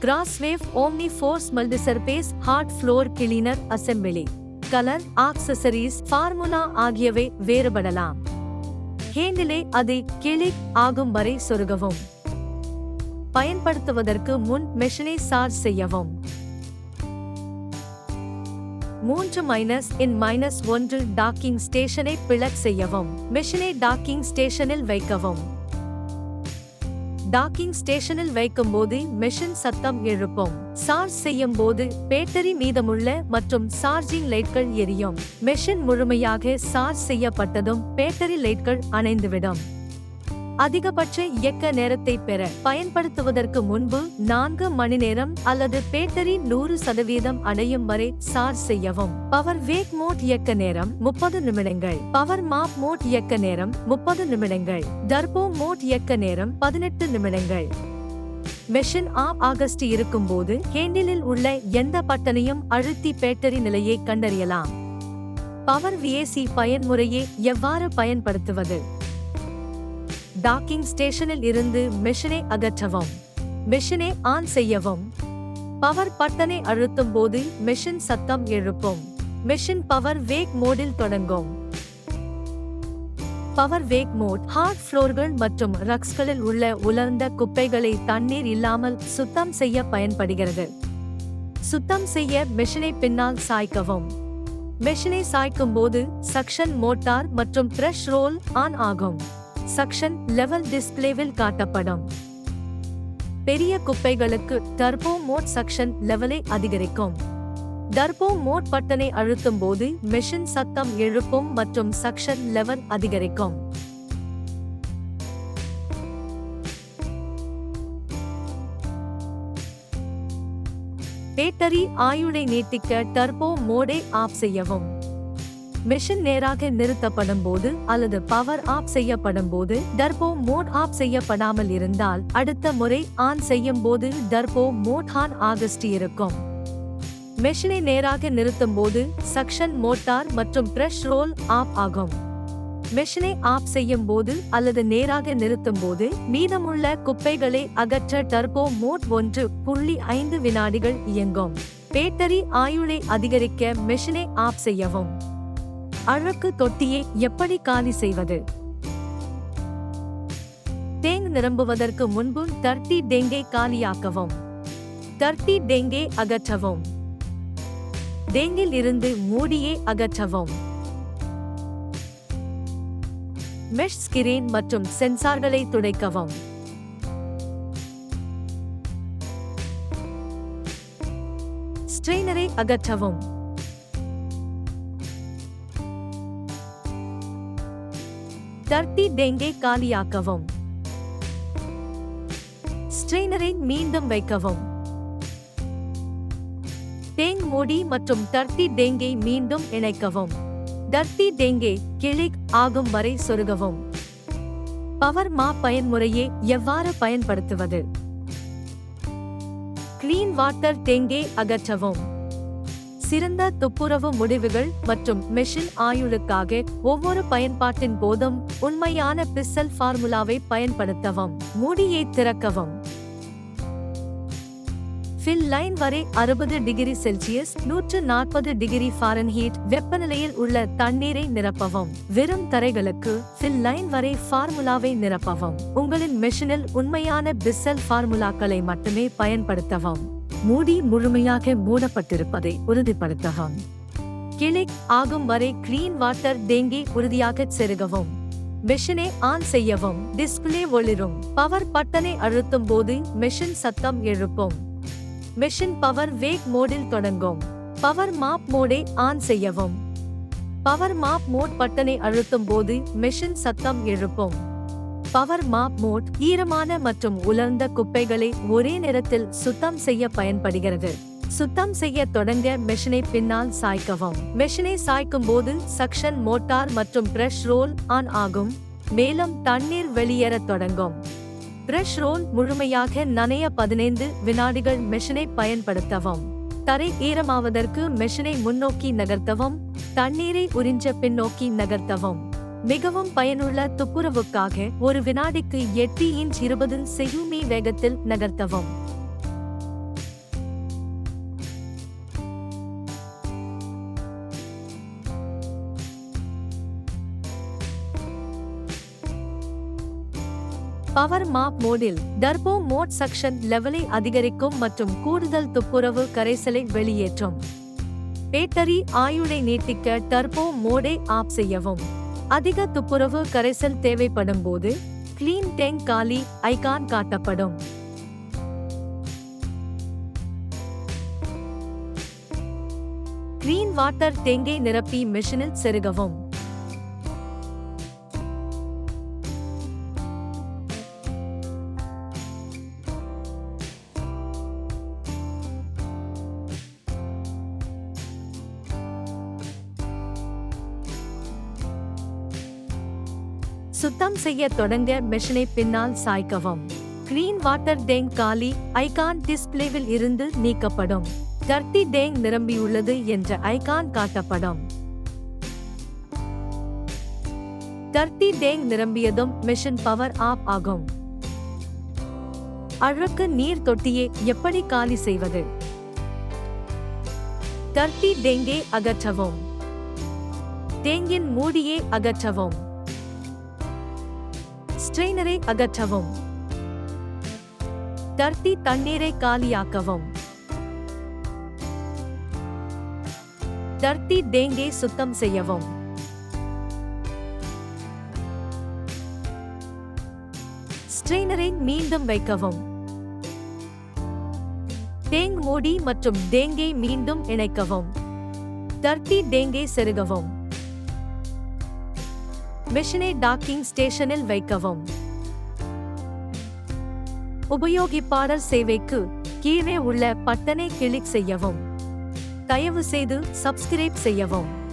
கிராஸ்வேவ் omni force multisurface hard floor cleaner assembly. Colour, accessories, formula ஆகியவை வேறுபடலாம். ஹேண்டிலை அதை click ஆகும் வரை சொருகவும். பயன்படுத்துவதற்கு முன் மெஷினை சார்ஜ் செய்யவும். 3-1 டாக்கிங் ஸ்டேஷனை பிளக் செய்யவும். மெஷினை டாக்கிங் ஸ்டேஷனில் வைக்கவும். டாக்கிங் ஸ்டேஷனில் வைக்கும்போது மெஷின் சத்தம் எழுப்பும். சார்ஜ் செய்யும் போது பேட்டரி மீதமுள்ள மற்றும் சார்ஜிங் லைட்கள் எரியும். மெஷின் முழுமையாக சார்ஜ் செய்யப்பட்டதும் பேட்டரி லைட்கள் அணைந்துவிடும். அதிகபட்ச இயக்க நேரத்தை பெற பயன்படுத்துவதற்கு முன்பு 4 மணி நேரம் அல்லது பேட்டரி 100% அடையும் வரை சார்ஜ் செய்யவும். பவர் வேக் மோட் இயக்க நேரம் 30 நிமிடங்கள். பவர் மாப் மோட் இயக்க நேரம் 30 நிமிடங்கள். டர்போ மோட் இயக்க நேரம் 18 நிமிடங்கள். மெஷின் ஆகஸ்ட் இருக்கும்போது ஹேண்டிலில் உள்ள எந்த பட்டனையும் அழுத்தி பேட்டரி நிலையை கண்டறியலாம். பவர் விஏசி பயன்முறையை எவ்வாறு பயன்படுத்துவது? டாக்கிங் ஸ்டேஷனில் இருந்து மெஷினை அகற்றவும். மெஷினை ஆன் செய்யவும். பவர் பட்டனை அழுத்தும் போது மெஷின் சத்தம் எழுப்பும். மெஷின் பவர் வேக் மோடில் தொடங்கும். பவர் வேக் மோட் ஹார்ட் ஃப்ளோர்கள் மற்றும் ரக்ஸ்களில் உள்ள உலர்ந்த குப்பைகளை தண்ணீர் இல்லாமல் சுத்தம் செய்ய பயன்படுகிறது. சுத்தம் செய்ய மெஷினை பின்னால் சாய்க்கவும். மெஷினை சாய்க்கும் போது சக்ஷன் மோட்டார் மற்றும் பிரஷ் ரோல் ஆன் ஆகும். சக்ஷன் லெவல் டிஸ்ப்ளேவில் காட்டப்படும். பெரிய குப்பைகளுக்கு டர்போ மோட் சக்ஷன் லெவலை அதிகரிக்கும். டர்போ மோட் பட்டனை அழுத்தும் போது மெஷின் சத்தம் எழுப்பும் மற்றும் சக்ஷன் லெவல் அதிகரிக்கும். பேட்டரி ஆயுளை நீட்டிக்க டர்போ மோடை ஆஃப் செய்யவும். மெஷின் நேராக நிறுத்தப்படும் போது அல்லது பவர் ஆஃப் செய்யப்படும் போது டர்போ மோட் ஆஃப் செய்யப்படாமல் இருந்தால் அடுத்த முறை ஆன் செய்யும் போது டர்போ மோட் ஆன் ஆகஸ்ட் இருக்கும். மெஷினை நேராக நிறுத்தும் போது சக்ஷன் மோட்டார் மற்றும் பிரஷ் ரோல் ஆஃப் ஆகும். மெஷினை ஆஃப் செய்யும் போது அல்லது நேராக நிறுத்தும் போது மீதமுள்ள குப்பைகளை அகற்ற டர்போ மோட் 1.5 வினாடிகள் இயங்கும். பேட்டரி ஆயுளை அதிகரிக்க மெஷினை ஆஃப் செய்யவும். அழுக்கு தொட்டியை எப்படி காலி செய்வது? டேங்க் நிரம்புவதற்கு முன்பு டர்ட்டி டேங்கை காலியாக்கவும். டர்ட்டி டேங்கை அகற்றவும். டேங்கில் இருந்து மூடியை அகற்றவும். மெஷ் ஸ்கிரீன் மற்றும் சென்சார்களை துடைக்கவும். ஸ்ட்ரெயினரை அகற்றவும். டர்ட்டி டேங்கை காலியாக்கவும். ஸ்ட்ரெயினரை மீண்டும் வைக்கவும். டேங்க் மூடி மற்றும் டர்ட்டி டேங்கை மீண்டும் இணைக்கவும். டர்ட்டி டேங்கை கிளிக் ஆகும் வரை சொருகவும். பவர் மாப் பயன்முறையை எவ்வாறு பயன்படுத்துவது? கிளீன் வாட்டர் டேங்கை அகற்றவும். சிறந்த துப்புரவு முடிவுகள் மற்றும் மெஷின் ஆயுளுக்காக ஒவ்வொரு பயன்பாட்டின் போதும் உண்மையான பிஸ்ஸல் ஃபார்முலாவை பயன்படுத்தவும். மூடியை திறக்கவும். ஃபில் லைன் வரை 60 டிகிரி செல்சியஸ் 140 டிகிரி ஃபாரன்ஹீட் வெப்பநிலையில் உள்ள தண்ணீரை நிரப்பவும். வெறும் தரைகளுக்கு ஃபில் லைன் வரை ஃபார்முலாவை நிரப்பவும். உங்களின் மெஷினில் உண்மையான பிஸ்ஸல் ஃபார்முலாக்களை மட்டுமே பயன்படுத்தவும். மூடி முழுமையாக மூடப்பட்டிருப்பதை உறுதிப்படுத்தவும். கிளிக் ஆகும் வரை கிளீன் வாட்டர் டேங்கை உறுதியாக செருகவும். மெஷினை ஆன் செய்யவும். டிஸ்பிளே ஒளிரும். பவர் பட்டனை அழுத்தும் போது மெஷின் சத்தம் எழுப்பும். மெஷின் பவர் வேக் மோடில் தொடங்கும். பவர் மாப் மோடை ஆன் செய்யவும். பவர் மாப் மோட் பட்டனை அழுத்தும் போது மெஷின் சத்தம் எழுப்பும். பவர் மாப் மோட் ஈரமான மற்றும் உலர்ந்த குப்பைகளை ஒரே நேரத்தில் சுத்தம் செய்ய பயன்படுகிறது. சுத்தம் செய்ய தொடங்க மெஷினை பின்னால் சாய்க்கவும். மெஷினை சாய்க்கும் போது சக்ஷன் மோட்டார் மற்றும் பிரஷ் ரோல் ஆன் ஆகும், மேலும் தண்ணீர் வெளியேறத் தொடங்கும். பிரஷ் ரோல் முழுமையாக நனைய 15 வினாடிகள் மெஷினை பயன்படுத்தவும். தரை ஈரமாவதற்கு மெஷினை முன்னோக்கி நகர்த்தவும். தண்ணீரை உறிஞ்ச பின்னோக்கி நகர்த்தவும். மிகவும் பயனுள்ள துப்புரவுக்காக ஒரு வினாடிக்கு 8 இன்ச் 20 செமீ வேகத்தில் நகர்த்தவும். பவர் மாப் மோடில் டர்போ மோட் சக்ஷன் லெவலை அதிகரிக்கும் மற்றும் கூடுதல் துப்புரவு கரைசலை வெளியேற்றும். பேட்டரி ஆயுளை நீட்டிக்க டர்போ மோடை ஆஃப் செய்யவும். அதிக துப்புரவு கரைசல் தேவைப்படும் போது கிளீன் டேங்க் காலி ஐகான் காட்டப்படும். கிளீன் வாட்டர் டேங்கை நிரப்பி மெஷினில் செருகவும். சுத்தம் செய்ய தொடங்க மெஷினை பின்னால் சாய்க்கவும். கிளீன் வாட்டர் டேங்க் காலி ஐகான் டிஸ்ப்ளேவில் இருந்து நீக்கப்படும். டர்ட்டி டேங்க் நிரம்பியுள்ளது என்ற ஐகான் காட்டப்படும். டர்ட்டி டேங்க் நிரம்பியதும் மெஷின் பவர் ஆஃப் ஆகும். அழுக்கு நீர் தொட்டியை எப்படி காலி செய்வது? டர்ட்டி டேங்கை அகற்றவும். டேங்கின் மூடியை அகற்றவும். ஸ்ட்ரெயினரை அகற்றவும். டர்ட்டி தண்ணீரை காலியாக்கவும். டர்ட்டி டேங்கை சுத்தம் செய்யவும். ஸ்ட்ரெயினரை மீண்டும் வைக்கவும். டேங்க் மூடி மற்றும் டேங்கை மீண்டும் இணைக்கவும். டர்ட்டி டேங்கை செருகவும். மெஷினை டாக்கிங் ஸ்டேஷனில் வைக்கவும். உபயோகிப்பாளர் சேவைக்கு கீழே உள்ள பட்டனை கிளிக் செய்யவும். தயவு செய்து சப்ஸ்கிரைப் செய்யவும்.